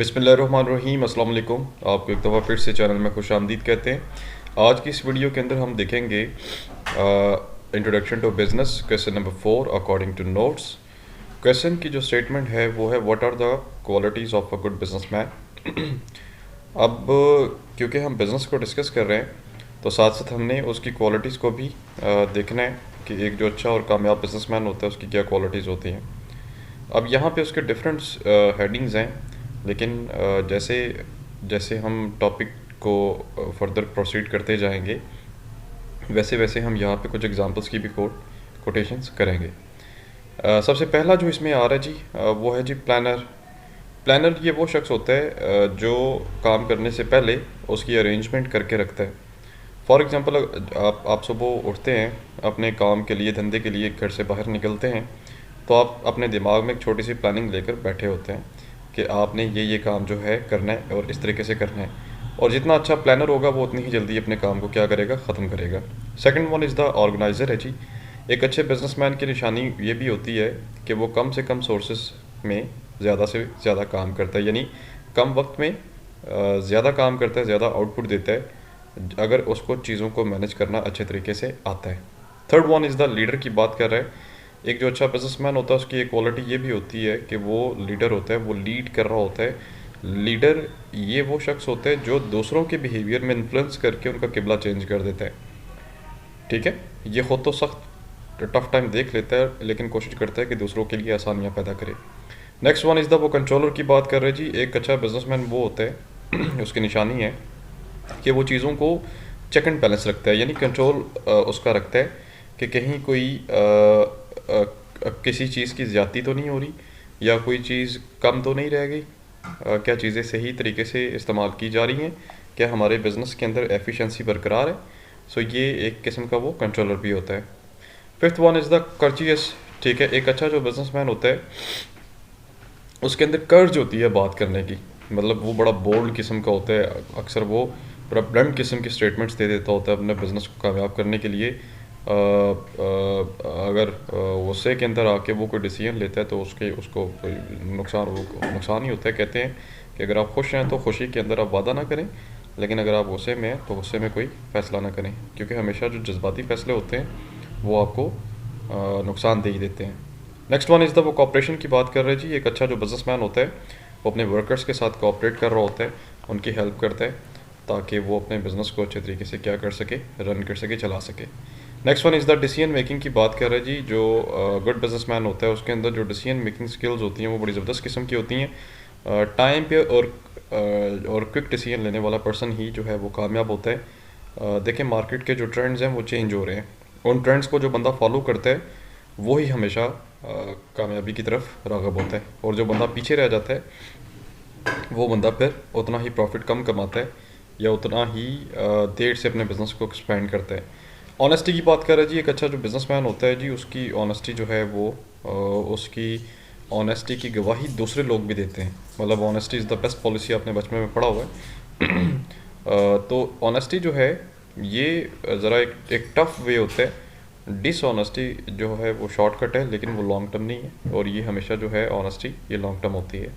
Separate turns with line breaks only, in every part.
बिस्मिल्लाहिर्रहमानिर्रहीम, अस्सलाम वालेकुम। आपको एक दफ़ा फिर से चैनल में खुश आमदीद कहते हैं। आज की इस वीडियो के अंदर हम देखेंगे introduction to business, question number 4 according to notes. Question की जो स्टेटमेंट है वो है what are the qualities of a good businessman. अब क्योंकि हम बिज़नेस को डिस्कस कर रहे हैं तो साथ साथ हमने उसकी क्वालिटीज़ को भी देखना है कि एक जो अच्छा और कामयाब बिजनेसमैन होता है उसकी क्या क्वालिटीज़ होती हैं। अब यहाँ पे उसके डिफरेंट हेडिंग्स हैं, लेकिन जैसे जैसे हम टॉपिक को फर्दर प्रोसीड करते जाएंगे वैसे वैसे हम यहाँ पे कुछ एग्जांपल्स की भी कोटेशंस करेंगे। सबसे पहला जो इसमें आ रहा है जी, वो है जी प्लानर। प्लानर ये वो शख्स होता है जो काम करने से पहले उसकी अरेंजमेंट करके रखता है। फॉर एग्ज़ाम्पल, आप सुबह उठते हैं, अपने काम के लिए, धंधे के लिए घर से बाहर निकलते हैं, तो आप अपने दिमाग में एक छोटी सी प्लानिंग लेकर बैठे होते हैं कि आपने ये काम जो है करना है और इस तरीके से करना है। और जितना अच्छा प्लानर होगा वो उतनी ही जल्दी अपने काम को क्या करेगा, ख़त्म करेगा। Second one is the organiser है जी। एक अच्छे बिजनेसमैन की निशानी ये भी होती है कि वो कम से कम सोर्सेस में ज़्यादा से ज़्यादा काम करता है, यानी कम वक्त में ज़्यादा काम करता है, ज़्यादा आउटपुट देता है अगर उसको चीज़ों को मैनेज करना अच्छे तरीके से आता है। Third one is the leader की बात कर रहे हैं। एक जो अच्छा बिजनेसमैन होता है उसकी एक क्वालिटी ये भी होती है कि वो लीडर होता है, वो लीड कर रहा होता है। लीडर ये वो शख्स होता है जो दूसरों के बिहेवियर में इन्फ्लुएंस करके उनका किबला चेंज कर देता है। ठीक है, ये खुद तो सख्त टफ टाइम देख लेता है लेकिन कोशिश करता है कि दूसरों के लिए आसानियाँ पैदा करे। नेक्स्ट वन इज़ द वो कंट्रोलर की बात कर रहे हैं जी। एक अच्छा बिजनेसमैन वो होता है उसकी निशानी है कि वो चीज़ों को चेक एंड बैलेंस रखता है, यानी कंट्रोल उसका रखता है कि कहीं कोई किसी चीज़ की ज़्यादती तो नहीं हो रही या कोई चीज़ कम तो नहीं रह गई, क्या चीज़ें सही तरीके से इस्तेमाल की जा रही हैं, क्या हमारे बिज़नेस के अंदर एफिशिएंसी बरकरार है। सो ये एक किस्म का वो कंट्रोलर भी होता है। Fifth one is the courteous. ठीक है, एक अच्छा जो बिजनेसमैन होता है उसके अंदर कर्ज होती है बात करने की, मतलब वो बड़ा बोल्ड किस्म का होता है। अक्सर वो बड़ा ब्लंट किस्म की स्टेटमेंट्स दे देता होता है अपने बिज़नेस को कामयाब करने के लिए। अगर गुस्से के अंदर आके वो कोई डिसीजन लेता है तो उसको कोई नुकसान ही होता है। कहते हैं कि अगर आप खुश हैं तो खुशी के अंदर आप वादा ना करें, लेकिन अगर आप गुस्से में हैं तो गुस्से में कोई फ़ैसला ना करें, क्योंकि हमेशा जो जज्बाती फ़ैसले होते हैं वो आपको नुकसान दे ही देते हैं। नेक्स्ट वन इज़ द वो कॉपरेशन की बात कर रहे हैं जी। एक अच्छा जो बिजनेसमैन होता है वो अपने वर्कर्स के साथ कोऑपरेट कर रहा होता है, उनकी हेल्प करता है ताकि वो अपने बिज़नेस को अच्छे तरीके से क्या कर सके, रन कर सके, चला सके। Next one is the decision making की बात कर रहे हैं जी। जो गुड बिजनेसमैन होता है उसके अंदर जो डिसीजन मेकिंग स्किल्स होती हैं वो बड़ी ज़बरदस्त किस्म की होती हैं। टाइम पे और क्विक डिसीजन लेने वाला पर्सन ही जो है वो कामयाब होता है। देखें, मार्केट के जो ट्रेंड्स हैं वो चेंज हो रहे हैं, उन ट्रेंड्स को जो बंदा फॉलो करता है वो ही हमेशा कामयाबी की तरफ राग़िब होता है, और जो बंदा पीछे रह जाता है वो बंदा फिर उतना ही प्रॉफिट कम कमाता है या उतना ही देर से अपने बिज़नेस को एक्सपेंड करता है। ऑनेस्टी की बात कर रहे हैं जी। एक अच्छा जो बिज़नेसमैन होता है जी उसकी ऑनेस्टी जो है वो उसकी ऑनेस्टी की गवाही दूसरे लोग भी देते हैं। मतलब honesty is the best policy, आपने बचपन में पढ़ा हुआ है। तो ऑनेस्टी जो है ये ज़रा एक टफ वे होता है। डिसऑनेस्टी जो है वो शॉर्टकट है लेकिन वो लॉन्ग टर्म नहीं है, और ये हमेशा जो है ऑनेस्टी ये लॉन्ग टर्म होती है।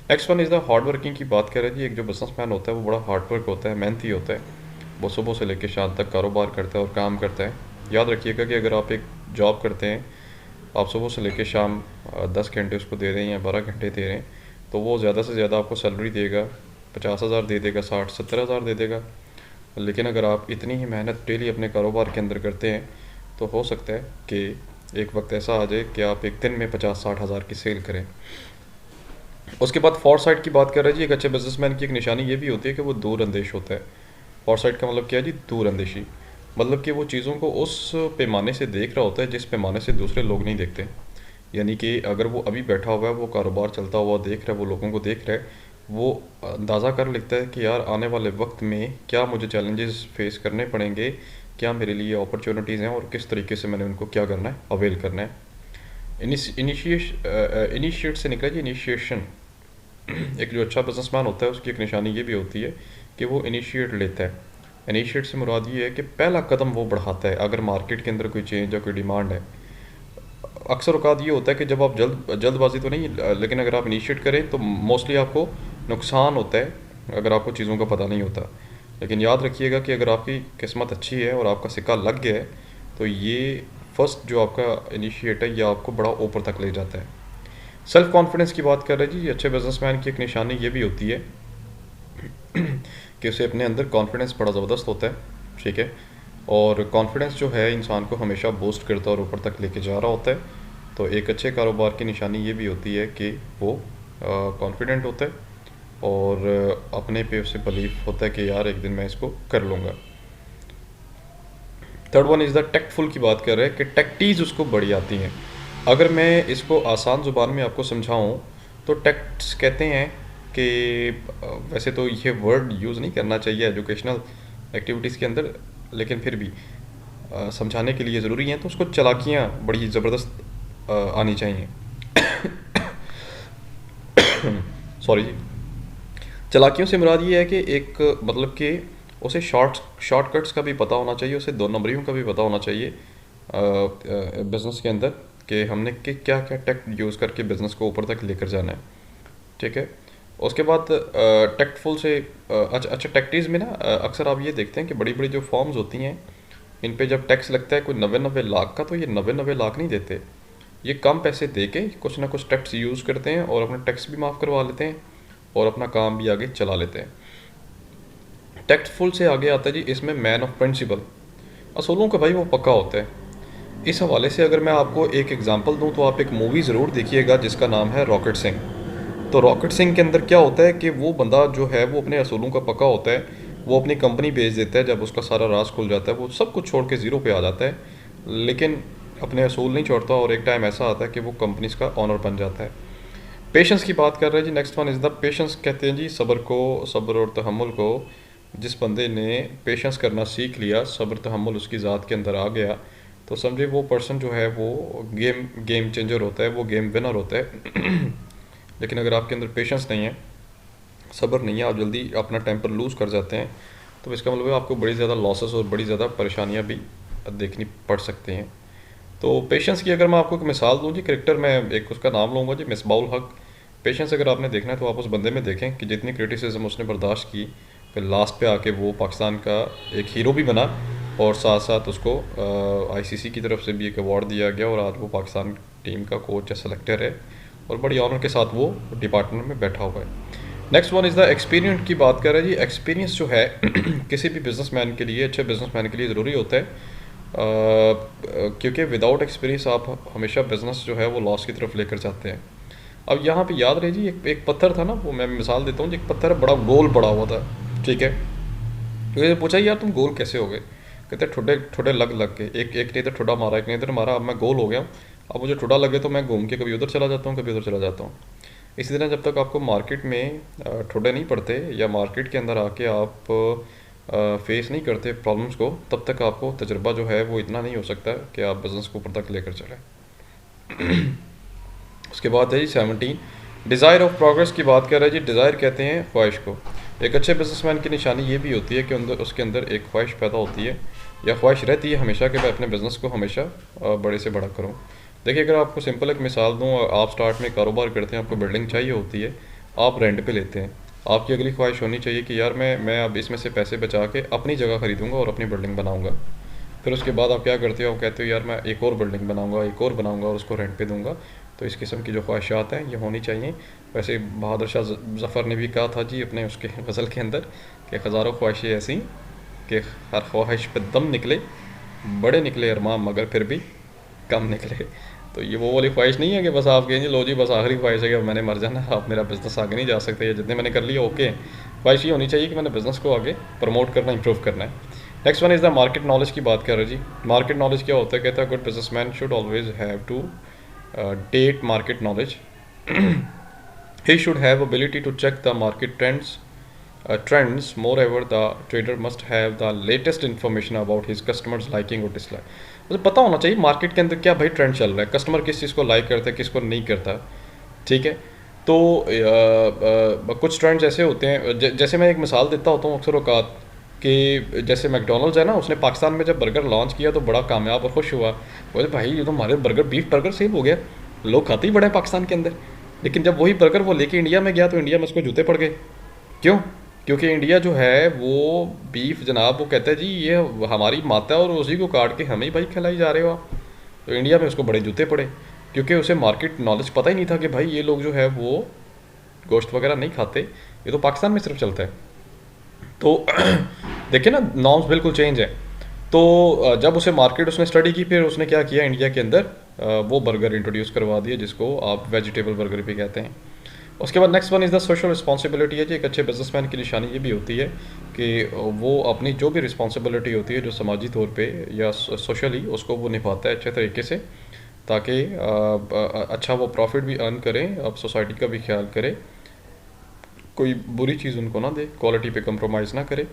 Next one is the hard working की बात कर रहे जी। एक जो बिजनेसमैन होता है वो बड़ा हार्ड वर्क होता है, मेहनती होता है। वो सुबह से लेकर शाम तक कारोबार करता है और काम करता है। याद रखिएगा कि अगर आप एक जॉब करते हैं, आप सुबह से लेकर शाम 10 घंटे उसको दे रहे हैं या 12 घंटे दे रहे हैं, तो वो ज़्यादा से ज़्यादा आपको सैलरी देगा, 50,000 दे देगा, 60-70,000 दे देगा। लेकिन अगर आप इतनी ही मेहनत डेली अपने कारोबार के अंदर करते हैं तो हो सकता है कि एक वक्त ऐसा आ जाए कि आप एक दिन में 50-60 हज़ार की सेल करें। उसके बाद फॉरसाइट की बात कर रहे हैं जी। एक अच्छे बिजनेसमैन की एक निशानी ये भी होती है कि वो दूर अंदेश होता है। फॉरसाइट का मतलब क्या है जी? दूर अंदेशी। मतलब कि वो चीज़ों को उस पैमाने से देख रहा होता है जिस पैमाने से दूसरे लोग नहीं देखते। यानी कि अगर वो अभी बैठा हुआ है, वो कारोबार चलता हुआ देख रहा है, वो लोगों को देख रहा है, वो अंदाज़ा कर लेता है कि यार आने वाले वक्त में क्या मुझे चैलेंजेस फेस करने पड़ेंगे, क्या मेरे लिए अपॉर्चुनिटीज़ हैं और किस तरीके से मैंने उनको क्या करना है, अवेल करना है। इनिशिएट से निकला जी इनिशिएशन। एक जो अच्छा बिजनेसमैन होता है उसकी एक निशानी ये भी होती है कि वो इनिशिएट लेता है। इनिशिएट से मुराद ये है कि पहला कदम वो बढ़ाता है अगर मार्केट के अंदर कोई चेंज या कोई डिमांड है। अक्सर औकात ये होता है कि जब आप जल्दबाजी तो नहीं, लेकिन अगर आप इनिशिएट करें तो मोस्टली आपको नुकसान होता है अगर आपको चीज़ों का पता नहीं होता। लेकिन याद रखिएगा कि अगर आपकी किस्मत अच्छी है और आपका सिक्का लग गया है तो ये फर्स्ट जो आपका इनिशिएट है ये आपको बड़ा ऊपर तक ले जाता है। सेल्फ कॉन्फिडेंस की बात कर रहे हैं जी, अच्छे बिजनेसमैन की एक निशानी ये भी होती है कि उसे अपने अंदर कॉन्फिडेंस बड़ा ज़बरदस्त होता है, ठीक है। और कॉन्फिडेंस जो है इंसान को हमेशा बूस्ट करता है और ऊपर तक लेके जा रहा होता है। तो एक अच्छे कारोबार की निशानी ये भी होती है कि वो कॉन्फिडेंट होता है और अपने पे उसे बिलीव होता है कि यार एक दिन मैं इसको कर लूँगा। Third one is the tactful की बात कर रहे हैं कि टेक्टीज उसको बड़ी आती हैं। अगर मैं इसको आसान ज़ुबान में आपको समझाऊं तो टेक्ट्स कहते हैं कि वैसे तो ये वर्ड यूज़ नहीं करना चाहिए एजुकेशनल एक्टिविटीज़ के अंदर, लेकिन फिर भी समझाने के लिए ज़रूरी हैं, तो उसको चालाकियाँ बड़ी ज़बरदस्त आनी चाहिए। सॉरी जी। चालाकियों से मुराद ये है कि एक मतलब कि उसे शॉर्टकट्स का भी पता होना चाहिए, उसे दो नंबरियों का भी पता होना चाहिए बिज़नेस के अंदर कि हमने कि क्या क्या टेक्ट यूज़ करके बिज़नेस को ऊपर तक लेकर जाना है, ठीक है। उसके बाद टेक्टफुल से अच्छा टेक्टीज़ में ना अक्सर आप ये देखते हैं कि बड़ी बड़ी जो फॉर्म्स होती हैं इन पे जब टैक्स लगता है कोई 90-90 लाख का, तो ये 90-90 लाख नहीं देते, ये कम पैसे दे के कुछ ना कुछ टैक्स यूज़ करते हैं और अपना टैक्स भी माफ़ करवा लेते हैं और अपना काम भी आगे चला लेते हैं। टैक्टफुल से आगे आता है जी इसमें मैन ऑफ प्रिंसिपल, असूलों का भाई वो पक्का होता है। इस हवाले से अगर मैं आपको एक एग्जांपल दूं तो आप एक मूवी ज़रूर देखिएगा जिसका नाम है रॉकेट सिंह। तो रॉकेट सिंह के अंदर क्या होता है कि वो बंदा जो है वो अपने असूलों का पक्का होता है, वो अपनी कंपनी बेच देता है, जब उसका सारा राज खुल जाता है वो सब कुछ छोड़ के ज़ीरो पे आ जाता है, लेकिन अपने असूल नहीं छोड़ता और एक टाइम ऐसा आता है कि वो कंपनीज का ऑनर बन जाता है। पेशेंस की बात कर रहे हैं जी, next one is the patience. कहते हैं जी सब्र को, सब्र और तहम्मुल को। जिस बंदे ने पेशेंस करना सीख लिया, सब्र तहम्मुल उसकी ज़ात के अंदर आ गया, तो समझे वो पर्सन जो है वो गेम चेंजर होता है, वो गेम विनर होता है। लेकिन अगर आपके अंदर पेशेंस नहीं है, सब्र नहीं है, आप जल्दी अपना टेम्पर लूज़ कर जाते हैं, तो इसका मतलब है आपको बड़ी ज़्यादा लॉसेस और बड़ी ज़्यादा परेशानियाँ भी देखनी पड़ सकती हैं। तो पेशेंस की अगर मैं आपको एक मिसाल दूँ जी, करेक्टर में एक उसका नाम लूँगा जी, मिसबाउल हक। पेशेंस अगर आपने देखना है तो आप उस बंदे में देखें कि जितनी क्रिटिसिज्म उसने बर्दाश्त की, फिर लास्ट पे आके वो पाकिस्तान का एक हीरो भी बना और साथ साथ उसको आईसीसी की तरफ से भी एक अवार्ड दिया गया और आज वो पाकिस्तान टीम का कोच या सेलेक्टर है और बड़ी ऑनर के साथ वो डिपार्टमेंट में बैठा हुआ है। Next one is the experience की बात कर रहे हैं जी। एक्सपीरियंस जो है किसी भी बिजनेसमैन के लिए, अच्छे बिजनेसमैन के लिए ज़रूरी होता है, क्योंकि विदाउट एक्सपीरियंस आप हमेशा बिजनेस जो है वो लॉस की तरफ लेकर जाते हैं। अब यहाँ पे याद रहे जी, एक पत्थर था ना, वो मैं मिसाल देता हूँ जी, एक पत्थर बड़ा गोल पड़ा हुआ था, ठीक है। तो ये पूछा यार तुम गोल कैसे हो गए, कहते ठुड्डे ठुड्डे लग लग के, एक एक ने इधर ठुड्डा मारा, एक ने इधर मारा, अब मैं गोल हो गया हूँ। अब मुझे ठुड्डा लगे तो मैं घूम के कभी उधर चला जाता हूँ, कभी उधर चला जाता हूँ। इसी तरह जब तक आपको मार्केट में ठुड्डे नहीं पड़ते या मार्केट के अंदर आके आप फेस नहीं करते प्रॉब्लम्स को, तब तक आपको तजुर्बा जो है वो इतना नहीं हो सकता कि आप बिज़नेस को ऊपर तक लेकर चलें। उसके बाद है जी 17, डिज़ायर ऑफ प्रोग्रेस की बात कर रहे हैं जी। डिज़ायर कहते हैं ख्वाहिश को। एक अच्छे बिजनेसमैन की निशानी ये भी होती है कि उसके अंदर एक ख्वाहिश पैदा होती है या ख्वाहिश रहती है हमेशा कि मैं अपने बिज़नेस को हमेशा बड़े से बड़ा करूँ। देखिए अगर आपको सिंपल एक मिसाल दूँ, आप स्टार्ट में कारोबार करते हैं, आपको बिल्डिंग चाहिए होती है, आप रेंट पे लेते हैं, आपकी अगली ख्वाहिश होनी चाहिए कि यार मैं अब इसमें से पैसे बचा के अपनी जगह खरीदूँगा और अपनी बिल्डिंग बनाऊँगा। फिर उसके बाद आप क्या करते हो, आप कहते हो यार मैं एक और बिल्डिंग बनाऊँगा, एक और बनाऊँगा और उसको रेंट पे दूँगा। तो इस किस्म की जो ख्वाहिशात हैं ये होनी चाहिए। वैसे बहादुर शाह ज़फ़र ने भी कहा था जी अपने उसके गज़ल के अंदर कि हज़ारों ख्वाहिशें ऐसी कि हर ख्वाहिश पे दम निकले, बड़े निकले अरमान मगर फिर भी कम निकले। तो ये वो वाली ख्वाहिश नहीं है कि बस आप कहेंगे लो जी बस आखिरी ख्वाहिश है कि मैंने मर जाना, आप मेरा बिज़नेस आगे नहीं जा सकते, या जितने मैंने कर लिया ओके। ख्वाहिश ये होनी चाहिए कि मैंने बिज़नेस को आगे प्रमोट करना, इंप्रूव करना है। Next one is the market knowledge की बात कर रहे हैं जी। मार्केट नॉलेज क्या होता है, कहता है good businessman should always have to date market knowledge. He should have ability to check the market trends. Moreover, the trader must have the latest information about his customers liking or dislike. मुझे पता होना चाहिए market के अंदर क्या भाई trend चल रहा है, कस्टमर किस चीज़ को लाइक करता है, किसको नहीं करता, ठीक है। तो कुछ ट्रेंड्स ऐसे होते हैं, जैसे मैं एक मिसाल देता होता हूँ अक्सर औकात कि जैसे मैकडोनल्ड्स है ना, उसने पाकिस्तान में जब बर्गर लॉन्च किया तो बड़ा कामयाब और खुश हुआ, बोले भाई ये तो हमारे बर्गर बीफ बर्गर सेल हो गया, लोग खाते ही बड़े हैं पाकिस्तान के अंदर। लेकिन जब वही बर्गर वो लेके इंडिया में गया तो इंडिया में उसको जूते पड़ गए। क्यों? क्योंकि इंडिया जो है वो बीफ जनाब वो कहता है जी ये हमारी माता है और उसी को काट के हमें ही भाई खिलाई जा रहे हो आप। तो इंडिया में उसको बड़े जूते पड़े, क्योंकि उसे मार्केट नॉलेज पता ही नहीं था कि भाई ये लोग जो है वो गोश्त वगैरह नहीं खाते, ये तो पाकिस्तान में सिर्फ चलता है। तो देखिए ना, नॉर्म्स बिल्कुल चेंज है। तो जब उसे मार्केट उसने स्टडी की, फिर उसने क्या किया, इंडिया के अंदर वो बर्गर इंट्रोड्यूस करवा दिया जिसको आप वेजिटेबल बर्गर भी कहते हैं। उसके बाद next one is the social responsibility है जी। एक अच्छे बिजनेसमैन की निशानी ये भी होती है कि वो अपनी जो भी रिस्पॉन्सिबिलिटी होती है जो समाजी तौर पे या सोशली, उसको वो निभाता है अच्छे तरीके से, ताकि अच्छा वो प्रॉफिट भी अर्न करें, अब सोसाइटी का भी ख्याल करे, कोई बुरी चीज़ उनको ना दे, क्वालिटी पे कंप्रोमाइज़ ना करे।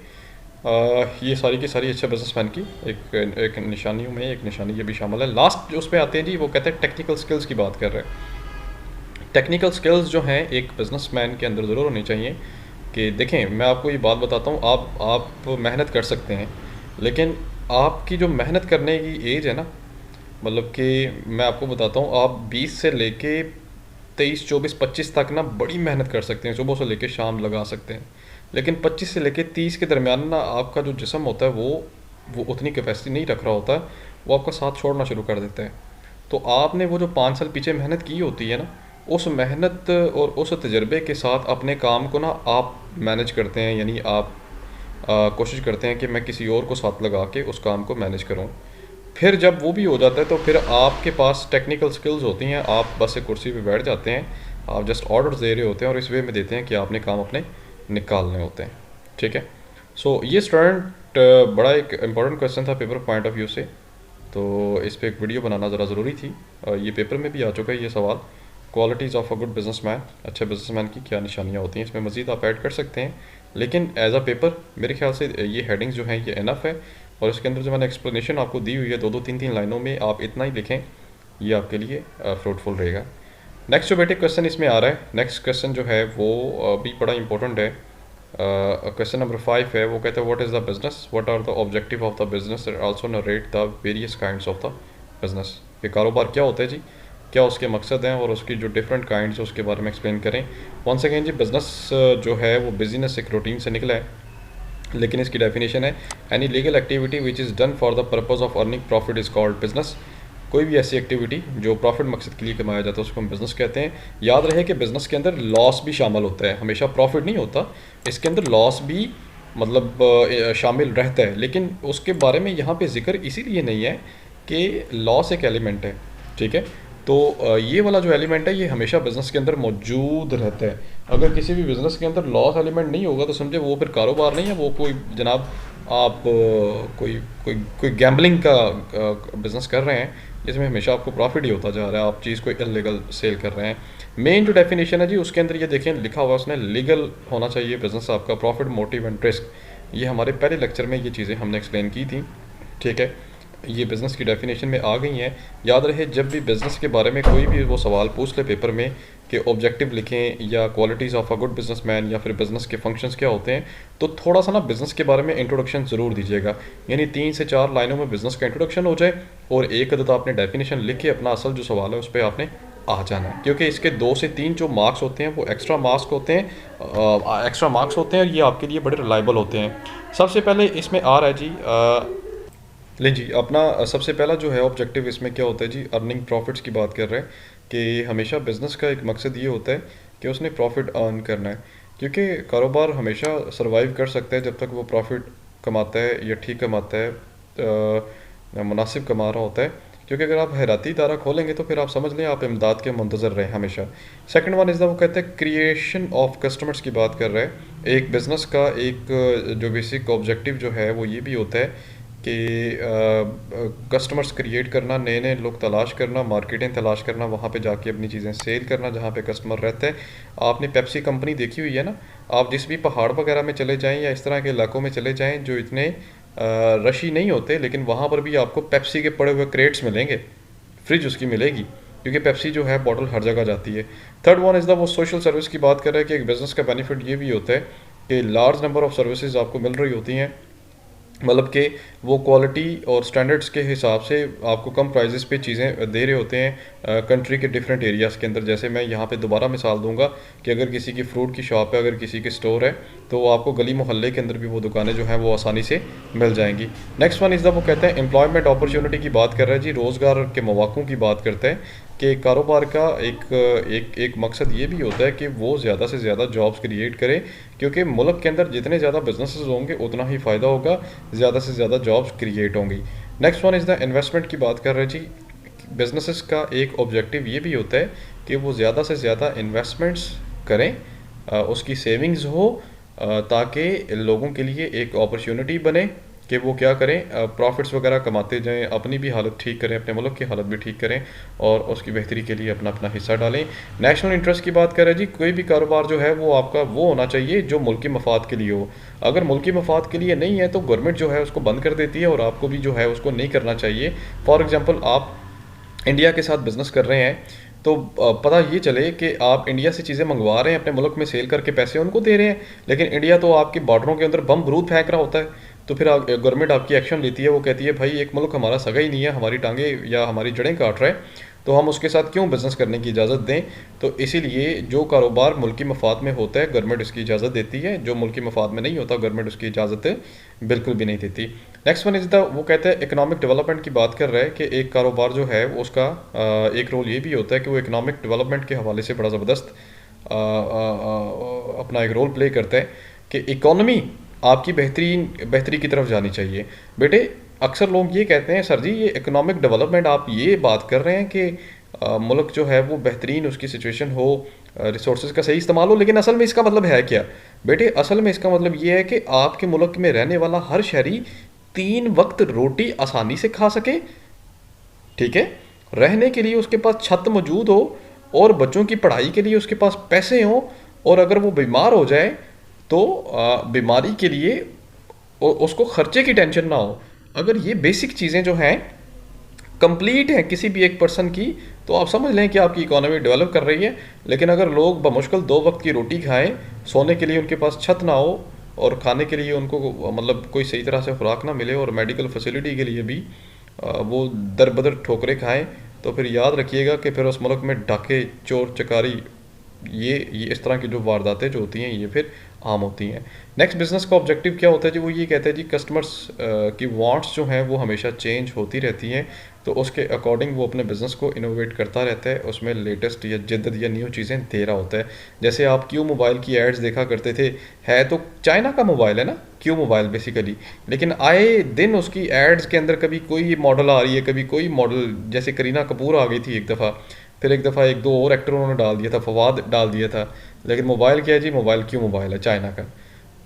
ये सारी की सारी अच्छे बिजनेसमैन की एक एक निशानियों में एक निशानी ये भी शामिल है। लास्ट जो उस पर आते हैं जी, वो कहते हैं टेक्निकल स्किल्स की बात कर रहे हैं। टेक्निकल स्किल्स जो हैं एक बिजनेसमैन के अंदर ज़रूर होनी चाहिए। कि देखें, मैं आपको ये बात बताता हूँ, आप मेहनत कर सकते हैं, लेकिन आपकी जो मेहनत करने की एज है ना, मतलब कि मैं आपको बताता हूँ, आप 20 से लेके 23, 24, 25 तक ना बड़ी मेहनत कर सकते हैं, सुबह से लेके शाम लगा सकते हैं। लेकिन 25 से लेके 30 के दरमियान ना आपका जो जिस्म होता है वो उतनी कैपेसिटी नहीं रख रहा होता है, वो आपका साथ छोड़ना शुरू कर देता है। तो आपने वो जो 5 साल पीछे मेहनत की होती है ना, उस मेहनत और उस तजर्बे के साथ अपने काम को ना आप मैनेज करते हैं, यानी आप कोशिश करते हैं कि मैं किसी और को साथ लगा के उस काम को मैनेज करूं। फिर जब वो भी हो जाता है तो फिर आपके पास टेक्निकल स्किल्स होती हैं, आप बस एक कुर्सी पे बैठ जाते हैं, आप जस्ट ऑर्डर्स दे रहे होते हैं और इस वे में देते हैं कि आपने काम अपने निकालने होते हैं। ठीक है। सो ये स्टूडेंट बड़ा एक इम्पॉर्टेंट क्वेश्चन था पेपर पॉइंट ऑफ व्यू से, तो इस पर एक वीडियो बनाना ज़रा ज़रूरी थी। ये पेपर में भी आ चुका है ये सवाल, qualities of a good businessman, अच्छे बिजनेसमैन की क्या निशानियाँ होती हैं। इसमें मज़ीद आप ऐड कर सकते हैं, लेकिन एज अ पेपर मेरे ख्याल से ये हेडिंग्स जो हैं ये इनफ है। और इसके अंदर जो मैंने एक्सप्लेनेशन आपको दी हुई है 2-2, 3-3 लाइनों में, आप इतना ही लिखें, ये आपके लिए फ्रूटफुल रहेगा। नेक्स्ट जो बेटे क्वेश्चन इसमें आ रहा है, नेक्स्ट क्वेश्चन जो है वो भी बड़ा इंपॉर्टेंट है। क्वेश्चन नंबर 5 है, वो कहते हैं what is the business, what are the objective of the business, also narrate the various kinds of the business. कि कारोबार क्या होता है जी, क्या उसके मकसद हैं और उसकी जो डिफरेंट काइंड्स है उसके बारे में एक्सप्लेन करें। वंस अगेन जी, बिजनेस जो है वो बिजनेस एक रूटीन से निकला है, लेकिन इसकी डेफिनेशन है any legal activity which is done for the purpose of earning profit is called business. कोई भी ऐसी एक्टिविटी जो प्रॉफिट मकसद के लिए कमाया जाता है उसको हम बिज़नेस कहते हैं। याद रहे कि बिज़नेस के अंदर लॉस भी शामिल होता है, हमेशा प्रॉफिट नहीं होता, इसके अंदर लॉस भी मतलब शामिल रहता है, लेकिन उसके बारे में यहाँ पे जिक्र इसीलिए नहीं है कि लॉस एक एलिमेंट है। ठीक है। तो ये वाला जो एलिमेंट है ये हमेशा बिज़नेस के अंदर मौजूद रहता है। अगर किसी भी बिज़नेस के अंदर लॉस एलिमेंट नहीं होगा तो समझे वो फिर कारोबार नहीं है, वो कोई जनाब आप कोई कोई कोई गैम्बलिंग का बिज़नेस कर रहे हैं जिसमें हमेशा आपको प्रॉफिट ही होता जा रहा है, आप चीज़ को इलीगल सेल कर रहे हैं। मेन जो डेफिनेशन है जी उसके अंदर ये देखें लिखा हुआ है उसने, लीगल होना चाहिए बिज़नेस आपका, प्रॉफिट मोटिव एंड रिस्क। ये हमारे पहले लेक्चर में ये चीज़ें हमने एक्सप्लेन की थी। ठीक है, ये बिज़नेस की डेफिनेशन में आ गई हैं। याद रहे जब भी बिज़नेस के बारे में कोई भी वो सवाल पूछ ले पेपर में कि ऑब्जेक्टिव लिखें या qualities of a good businessman या फिर बिज़नेस के फंक्शंस क्या होते हैं, तो थोड़ा सा ना बिज़नेस के बारे में इंट्रोडक्शन ज़रूर दीजिएगा, यानी 3 से 4 लाइनों में बिज़नेस का इंट्रोडक्शन हो जाए और एक अदद आपने डेफिनेशन लिख के अपना असल जो सवाल है उस पर आपने आ जाना है, क्योंकि इसके 2 से 3 जो मार्क्स होते हैं वो एक्स्ट्रा मार्क्स होते हैं, एक्स्ट्रा मार्क्स होते हैं और ये आपके लिए बड़े रिलायबल होते हैं। सबसे पहले इसमें आ रहा है जी ले जी अपना सबसे पहला जो है ऑब्जेक्टिव इसमें क्या होता है जी, अर्निंग प्रॉफिट्स की बात कर रहे हैं कि हमेशा बिज़नेस का एक मकसद ये होता है कि उसने प्रॉफिट अर्न करना है, क्योंकि कारोबार हमेशा सरवाइव कर सकता है जब तक वो प्रॉफिट कमाता है या ठीक कमाता है, मुनासिब कमा रहा होता है। क्योंकि अगर आप हैराती इदारा खोलेंगे तो फिर आप समझ लें आप इमदाद के मुंतज़र रहें हमेशा। सेकंड वन इज़ द वो कहते हैं क्रिएशन ऑफ कस्टमर्स की बात कर रहे हैं। एक बिज़नेस का एक जो बेसिक ऑब्जेक्टिव जो है वो ये भी होता है कि कस्टमर्स क्रिएट करना, नए नए लोग तलाश करना, मार्केटिंग तलाश करना, वहाँ पे जाके अपनी चीज़ें सेल करना जहाँ पे कस्टमर रहते हैं। आपने पेप्सी कंपनी देखी हुई है ना, आप जिस भी पहाड़ वगैरह में चले जाएं या इस तरह के इलाकों में चले जाएं जो इतने रशी नहीं होते, लेकिन वहाँ पर भी आपको पेप्सी के पड़े हुए क्रेट्स मिलेंगे, फ्रिज उसकी मिलेगी, क्योंकि पेप्सी जो है बॉटल हर जगह जाती है। थर्ड वन इज़ द वो सोशल सर्विस की बात कर रहे हैं कि एक बिज़नेस का बेनिफिट ये भी होता है कि लार्ज नंबर ऑफ़ सर्विसेज आपको मिल रही होती हैं मतलब कि वो क्वालिटी और स्टैंडर्ड्स के हिसाब से आपको कम प्राइजेस पे चीज़ें दे रहे होते हैं कंट्री के डिफरेंट एरियाज़ के अंदर। जैसे मैं यहाँ पे दोबारा मिसाल दूंगा कि अगर किसी की फ्रूट की शॉप है, अगर किसी की स्टोर है, तो वो आपको गली मोहल्ले के अंदर भी वो दुकानें जो हैं वो आसानी से मिल जाएंगी। नेक्स्ट वन इज़ द वो कहते हैं एम्प्लॉयमेंट अपॉर्चुनिटी की बात कर रहे हैं जी, रोज़गार के मौक़ों की बात करते हैं कि कारोबार का एक मकसद ये भी होता है कि वो ज़्यादा से ज़्यादा जॉब्स क्रिएट करे, क्योंकि मुल्क के अंदर जितने ज़्यादा बिजनेसेस होंगे उतना ही फ़ायदा होगा, ज़्यादा से ज़्यादा जॉब्स क्रिएट होंगी। Next one is the investment की बात कर रहे हैं जी। बिजनेसेस का एक ऑब्जेक्टिव ये भी होता है कि वो ज़्यादा से ज़्यादा इन्वेस्टमेंट्स करें, उसकी सेविंग्स हो, ताकि लोगों के लिए एक अपॉर्चुनिटी बने कि वो क्या करें, प्रॉफिट्स वगैरह कमाते जाएं, अपनी भी हालत ठीक करें, अपने मुल्क की हालत भी ठीक करें और उसकी बेहतरी के लिए अपना अपना हिस्सा डालें। नेशनल इंटरेस्ट की बात करें जी, कोई भी कारोबार जो है वो आपका वो होना चाहिए जो मुल्की मफाद के लिए हो। अगर मुल्की मफाद के लिए नहीं है तो गवर्नमेंट जो है उसको बंद कर देती है और आपको भी जो है उसको नहीं करना चाहिए। फॉर एग्ज़ाम्पल आप इंडिया के साथ बिजनेस कर रहे हैं, तो पता ये चले कि आप इंडिया से चीज़ें मंगवा रहे हैं, अपने मुल्क में सेल करके पैसे उनको दे रहे हैं, लेकिन इंडिया तो आपकी बॉर्डरों के अंदर बम बरूद फेंक रहा होता है। तो फिर गवर्नमेंट आपकी एक्शन लेती है, वो कहती है भाई एक मुल्क हमारा सगा ही नहीं है, हमारी टांगे या हमारी जड़ें काट रहा है, तो हम उसके साथ क्यों बिज़नेस करने की इजाज़त दें। तो इसीलिए जो कारोबार मुल्की मफाद में होता है गवर्नमेंट उसकी इजाज़त देती है, जो मुल्की मफाद में नहीं होता गवर्नमेंट उसकी इजाज़त बिल्कुल भी नहीं देती। नेक्स्ट वन इज़ द वो कहते हैं इकोनॉमिक डेवलपमेंट की बात कर रहे हैं कि एक कारोबार जो है वो उसका एक रोल ये भी होता है कि वो इकोनॉमिक डेवलपमेंट के हवाले से बड़ा ज़बरदस्त अपना एक रोल प्ले करता है कि इकॉनमी आपकी बेहतरी की तरफ जानी चाहिए। बेटे अक्सर लोग ये कहते हैं सर जी ये इकोनॉमिक डेवलपमेंट आप ये बात कर रहे हैं कि मुल्क जो है वो बेहतरीन उसकी सिचुएशन हो, रिसोर्सेज का सही इस्तेमाल हो, लेकिन असल में इसका मतलब है क्या? बेटे असल में इसका मतलब ये है कि आपके मुल्क में रहने वाला हर शहरी 3 वक्त रोटी आसानी से खा सके, ठीक है, रहने के लिए उसके पास छत मौजूद हो और बच्चों की पढ़ाई के लिए उसके पास पैसे हों, और अगर वो बीमार हो जाए तो बीमारी के लिए उसको खर्चे की टेंशन ना हो। अगर ये बेसिक चीज़ें जो हैं कंप्लीट हैं किसी भी एक पर्सन की, तो आप समझ लें कि आपकी इकोनॉमी डेवलप कर रही है। लेकिन अगर लोग बमुश्किल 2 वक्त की रोटी खाएं, सोने के लिए उनके पास छत ना हो और खाने के लिए उनको मतलब कोई सही तरह से खुराक ना मिले और मेडिकल फैसिलिटी के लिए भी वो दर बदर ठोकरें खाएं, तो फिर याद रखिएगा कि फिर उस मुल्क में डाके चोर चकारी ये इस तरह की जो वारदातें जो होती हैं ये फिर आम होती हैं। नेक्स्ट बिजनेस का ऑब्जेक्टिव क्या होता है जी, वो ये कहते हैं जी कस्टमर्स की वांट्स जो हैं वो हमेशा चेंज होती रहती हैं, तो उसके अकॉर्डिंग वो अपने बिज़नेस को इनोवेट करता रहता है, उसमें लेटेस्ट या जदीद या न्यू चीज़ें दे रहा होता है। जैसे आप क्यू मोबाइल की एड्स देखा करते थे, है तो चाइना का मोबाइल है ना क्यू मोबाइल बेसिकली, लेकिन आए दिन उसकी एड्स के अंदर कभी कोई मॉडल आ रही है, कभी कोई मॉडल, जैसे करीना कपूर आ गई थी एक दफ़ा, फिर एक दफ़ा एक दो और एक्टर उन्होंने डाल दिया था, फवाद डाल दिया था, लेकिन मोबाइल क्या है जी, मोबाइल क्यों मोबाइल है चाइना का।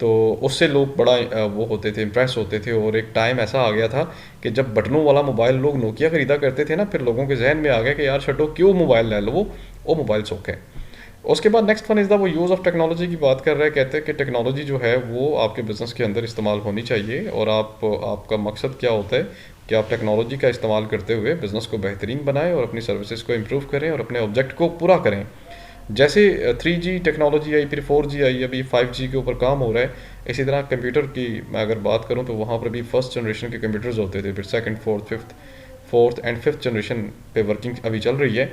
तो उससे लोग बड़ा वो होते थे, इम्प्रेस होते थे, और एक टाइम ऐसा आ गया था कि जब बटनों वाला मोबाइल लोग नोकिया खरीदा करते थे ना, फिर लोगों के जहन में आ गया कि यार छठो क्यों मोबाइल ले लो, वो मोबाइल सौख है। उसके बाद नेक्स्ट वन इज़ द वो यूज़ ऑफ टेक्नोलॉजी की बात कर रहे हैं, कहते हैं कि टेक्नोलॉजी जो है वो आपके बिज़नेस के अंदर इस्तेमाल होनी चाहिए, और आपका मकसद क्या होता है कि आप टेक्नोलॉजी का इस्तेमाल करते हुए बिज़नेस को बेहतरीन बनाएं और अपनी सर्विसेज को इम्प्रूव करें और अपने ऑब्जेक्ट को पूरा करें। जैसे 3G टेक्नोलॉजी आई, फिर 4G आई, अभी 5G के ऊपर काम हो रहा है। इसी तरह कंप्यूटर की मैं अगर बात करूं तो वहाँ पर भी फर्स्ट जनरेशन के कंप्यूटर्स होते थे, फिर second, fourth and fifth generation पे वर्किंग अभी चल रही है।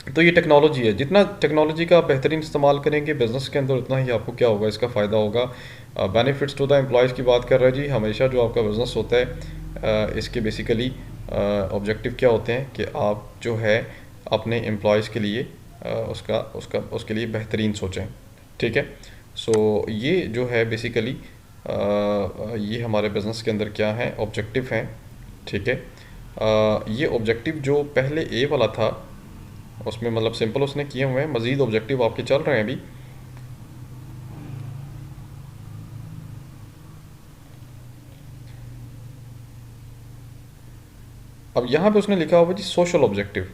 तो ये टेक्नोलॉजी है, जितना टेक्नोलॉजी का आप बेहतरीन इस्तेमाल करेंगे बिज़नेस के अंदर, उतना ही आपको क्या होगा, इसका फ़ायदा होगा। बेनिफिट्स टू द एम्प्लॉयज़ की बात कर रहे हैं जी, हमेशा जो आपका बिज़नेस होता है इसके बेसिकली ऑब्जेक्टिव क्या होते हैं कि आप जो है अपने एम्प्लॉयज़ के लिए उसके लिए बेहतरीन सोचें, ठीक है। सो ये जो है बेसिकली ये हमारे बिज़नेस के अंदर क्या है ऑब्जेक्टिव हैं, ठीक है। ये ऑब्जेक्टिव जो पहले ए वाला था उसमें मतलब सिंपल उसने किए हुए हैं, मज़ीद ऑब्जेक्टिव आपके चल रहे हैं अभी। अब यहाँ पे उसने लिखा हुआ जी सोशल ऑब्जेक्टिव।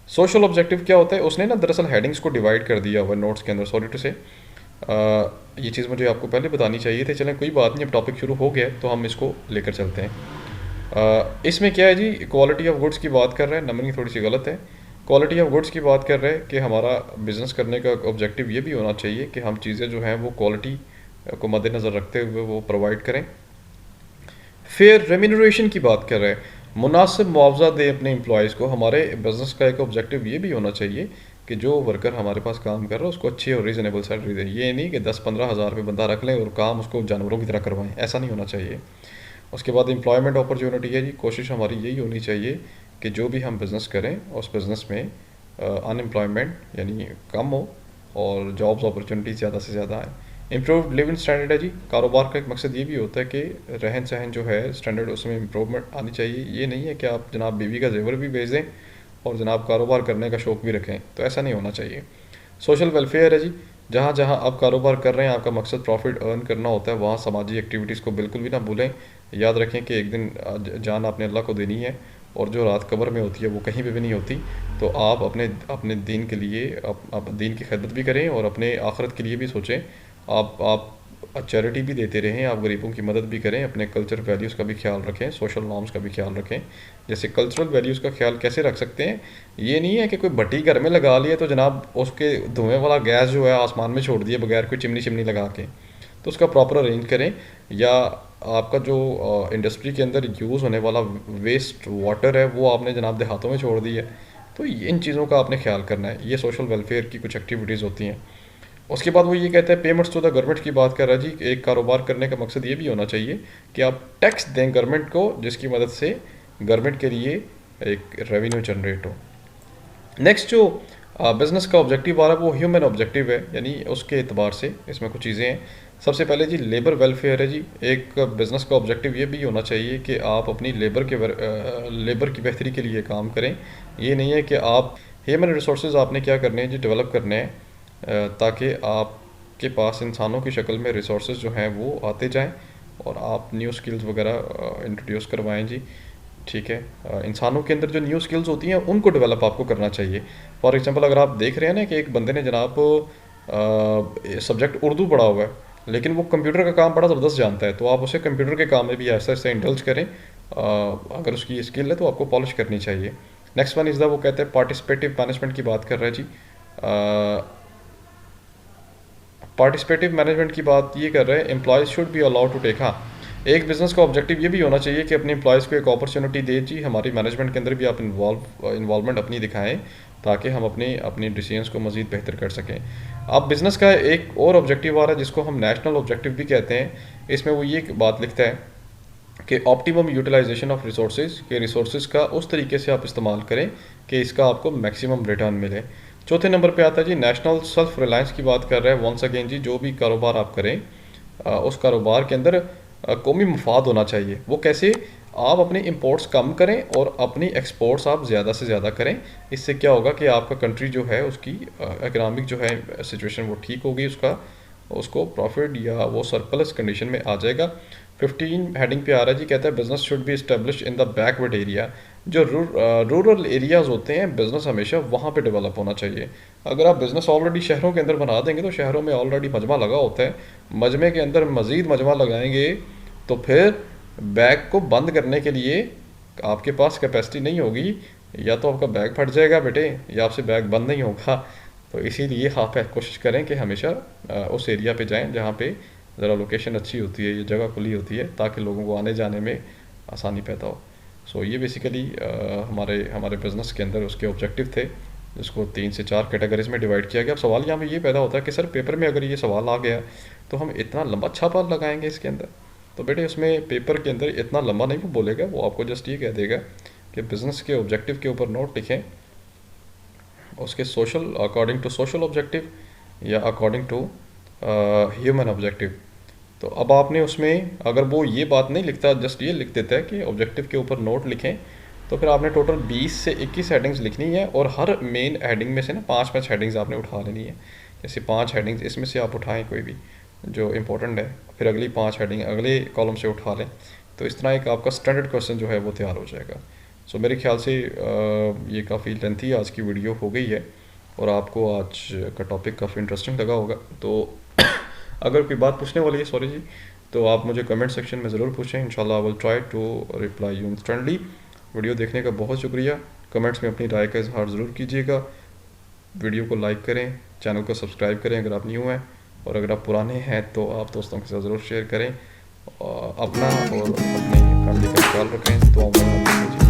सोशल ऑब्जेक्टिव क्या होता है, उसने ना दरअसल हेडिंग्स को डिवाइड कर दिया हुआ नोट्स के अंदर, सॉरी टू से ये चीज़ मुझे आपको पहले बतानी चाहिए थी। चलें कोई बात नहीं, अब टॉपिक शुरू हो गया तो हम इसको लेकर चलते हैं। इसमें क्या है जी, क्वालिटी ऑफ गुड्स की बात कर रहे हैं, नंबरिंग थोड़ी सी गलत है। क्वालिटी ऑफ गुड्स की बात कर रहे हैं कि हमारा बिज़नेस करने का ऑब्जेक्टिव ये भी होना चाहिए कि हम चीज़ें जो हैं वो क्वालिटी को मद्देनज़र रखते हुए वो प्रोवाइड करें। फेयर रेम्यूनरेशन की बात कर रहे हैं, मुनासिब मुआवजा दे अपने एम्प्लॉयज़ को। हमारे बिज़नेस का एक ऑब्जेक्टिव ये भी होना चाहिए कि जो वर्कर हमारे पास काम कर रहा है उसको अच्छी और रीज़नेबल सैलरी दें। ये नहीं कि 10-15 हज़ार रुपये बंदा रख लें और काम उसको जानवरों की तरह करवाएं, ऐसा नहीं होना चाहिए। उसके बाद एम्प्लॉयमेंट अपॉर्चुनिटी है जी, कोशिश हमारी यही होनी चाहिए कि जो भी हम बिज़नेस करें उस बिज़नेस में अनएम्प्लॉयमेंट यानी कम हो और जॉब्स अपॉर्चुनिटी ज़्यादा से ज़्यादा आए। इम्प्रूव्ड लिविंग स्टैंडर्ड है जी, कारोबार का एक मकसद ये भी होता है कि रहन सहन जो है स्टैंडर्ड उसमें इम्प्रूवमेंट आनी चाहिए। ये नहीं है कि आप जनाब बीवी का जेवर भी भेज दें और जनाब कारोबार करने का शौक़ भी रखें, तो ऐसा नहीं होना चाहिए। सोशल वेलफेयर है जी, जहाँ जहाँ आप कारोबार कर रहे हैं आपका मकसद प्रॉफिट अर्न करना होता है, वहाँ समाजी एक्टिविटीज़ को बिल्कुल भी ना भूलें। याद रखें कि एक दिन जान आपने अल्लाह को देनी है और जो रात कब्र में होती है वो कहीं पे भी नहीं होती। तो आप अपने अपने दीन के लिए आप दीन की खिदमत भी करें और अपने आखिरत के लिए भी सोचें। आप चैरिटी भी देते रहें, आप गरीबों की मदद भी करें, अपने कल्चर वैल्यूज़ का भी ख्याल रखें, सोशल नॉर्म्स का भी ख्याल रखें। जैसे कल्चरल वैल्यूज़ का ख्याल कैसे रख सकते हैं, ये नहीं है कि कोई भट्टी घर में लगा लिए तो जनाब उसके धुएँ वाला गैस जो है आसमान में छोड़ दिए बगैर कोई चिमनी चिमनी लगा के, तो उसका प्रॉपर अरेंज करें। या आपका जो इंडस्ट्री के अंदर यूज़ होने वाला वेस्ट वाटर है वो आपने जनाब देहातों में छोड़ दी है, तो इन चीज़ों का आपने ख्याल करना है। ये सोशल वेलफेयर की कुछ एक्टिविटीज़ होती हैं। उसके बाद वो ये कहते हैं पेमेंट्स टू द गवर्नमेंट की बात कर रहा है जी। एक कारोबार करने का मकसद ये भी होना चाहिए कि आप टैक्स दें गवर्नमेंट को, जिसकी मदद से गवर्नमेंट के लिए एक रेवेन्यू जनरेट हो। नेक्स्ट जो बिज़नेस का ऑब्जेक्टिव आ रहा है वो ह्यूमन ऑब्जेक्टिव है, यानी उसके एतबार से इसमें कुछ चीज़ें हैं। सबसे पहले जी लेबर वेलफेयर है जी। एक बिज़नेस का ऑब्जेक्टिव ये भी होना चाहिए कि आप अपनी लेबर की बेहतरी के लिए काम करें। ये नहीं है कि आप ह्यूमन रिसोर्सेज आपने क्या करने हैं जी, डेवलप करने हैं ताकि आपके पास इंसानों की शक्ल में रिसोर्सेज जो हैं वो आते जाएं और आप न्यू स्किल्स वगैरह इंट्रोड्यूस करवाएं जी। ठीक है, इंसानों के अंदर जो न्यू स्किल्स होती हैं उनको डेवलप आपको करना चाहिए। फॉर एग्जांपल अगर आप देख रहे हैं ना कि एक बंदे ने जनाब सब्जेक्ट उर्दू पढ़ा हुआ है लेकिन वो कंप्यूटर का काम बड़ा ज़बरदस्त जानता है, तो आप उसे कंप्यूटर के काम में भी ऐसा ऐसा इंडल्ज करें। अगर उसकी स्किल है तो आपको पॉलिश करनी चाहिए। नेक्स्ट वन इज़ द, वो कहते हैं पार्टिसिपेटिव मैनेजमेंट की बात कर रहे हैं जी। पार्टिसिपेटिव मैनेजमेंट की बात ये कर रहे हैं employees should be allowed to take. हाँ, एक बिज़नेस का ऑब्जेक्टिव ये भी होना चाहिए कि अपने एम्प्लॉयज़ को एक अपॉर्चुनिटी दे जी, हमारी मैनेजमेंट के अंदर भी आप इन्वॉल्वमेंट अपनी दिखाएं ताकि हम अपनी डिसीजंस को मज़ीद बेहतर कर सकें। अब बिज़नेस का एक और ऑब्जेक्टिव आ रहा है जिसको हम नेशनल ऑब्जेक्टिव भी कहते हैं। इसमें वो ये बात लिखता है कि ऑप्टिमम यूटिलाइजेशन ऑफ रिसोर्सेज, के रिसोर्सेज का उस तरीके से आप इस्तेमाल करें कि इसका आपको मैक्सिमम रिटर्न मिले। चौथे नंबर पे आता है जी नेशनल सेल्फ रिलायंस की बात कर रहे हैं। वंस अगेन जी, जो भी कारोबार आप करें उस कारोबार के अंदर कौमी मफाद होना चाहिए। वो कैसे, आप अपने इंपोर्ट्स कम करें और अपनी एक्सपोर्ट्स आप ज़्यादा से ज़्यादा करें। इससे क्या होगा कि आपका कंट्री जो है उसकी इकनॉमिक जो है सिचुएशन वो ठीक होगी, उसको प्रॉफिट या वो सरप्लस कंडीशन में आ जाएगा। 15 हेडिंग पे आ रहा है जी, कहता है business should be establish in the backward area. जो रूरल एरियाज़ होते हैं बिज़नेस हमेशा वहाँ पे डेवलप होना चाहिए। अगर आप बिज़नेस ऑलरेडी शहरों के अंदर बना देंगे तो शहरों में ऑलरेडी मजमा लगा होता है, मजमे के अंदर मज़ीद मजमा लगाएंगे तो फिर बैग को बंद करने के लिए आपके पास कैपेसिटी नहीं होगी, या तो आपका बैग फट जाएगा बेटे या आपसे बैग बंद नहीं होगा। तो इसीलिए आप कोशिश करें कि हमेशा उस एरिया पे जाएं जहाँ पे ज़रा लोकेशन अच्छी होती है, ये जगह खुली होती है ताकि लोगों को आने जाने में आसानी पैदा हो। सो ये बेसिकली हमारे बिज़नेस के अंदर उसके ऑब्जेक्टिव थे, जिसको 3 से 4 कैटेगरीज में डिवाइड किया गया। अब सवाल यहाँ पे ये पैदा होता है कि सर पेपर में अगर ये सवाल आ गया तो हम इतना लंबा छापा लगाएंगे इसके अंदर, तो बेटे उसमें पेपर के अंदर इतना लंबा नहीं वो बोलेगा, वो आपको जस्ट ये कह देगा कि बिज़नेस के ऑब्जेक्टिव के ऊपर नोट लिखें, उसके social according to social objective या अकॉर्डिंग टू ह्यूमन ऑब्जेक्टिव। तो अब आपने उसमें अगर वो ये बात नहीं लिखता, जस्ट ये लिख देता है कि ऑब्जेक्टिव के ऊपर नोट लिखें, तो फिर आपने टोटल 20 से 21 हेडिंग्स लिखनी है और हर मेन हेडिंग में से ना 5-5 हेडिंग्स आपने उठा लेनी है। जैसे 5 हेडिंग्स इसमें से आप उठाएं कोई भी जो इंपॉर्टेंट है, फिर अगली 5 हेडिंग अगले कॉलम से उठा लें, तो इस तरह एक आपका स्टैंडर्ड क्वेश्चन जो है वो तैयार हो जाएगा। सो मेरे ख्याल से ये काफ़ी लेंथी आज की वीडियो हो गई है और आपको आज का टॉपिक काफ़ी इंटरेस्टिंग लगा होगा। तो अगर कोई बात पूछने वाली है सॉरी जी, तो आप मुझे कमेंट सेक्शन में ज़रूर पूछें, इंशाल्लाह I will try to reply you instantly. Video देखने का बहुत शुक्रिया। कमेंट्स में अपनी राय का इजहार ज़रूर कीजिएगा। वीडियो को लाइक करें, चैनल को सब्सक्राइब करें अगर आप न्यू हैं, और अगर आप पुराने हैं तो आप दोस्तों के साथ ज़रूर शेयर करें। अपना और अपने फैमिली का ख्याल रखें, दुआओं में याद रखें जी।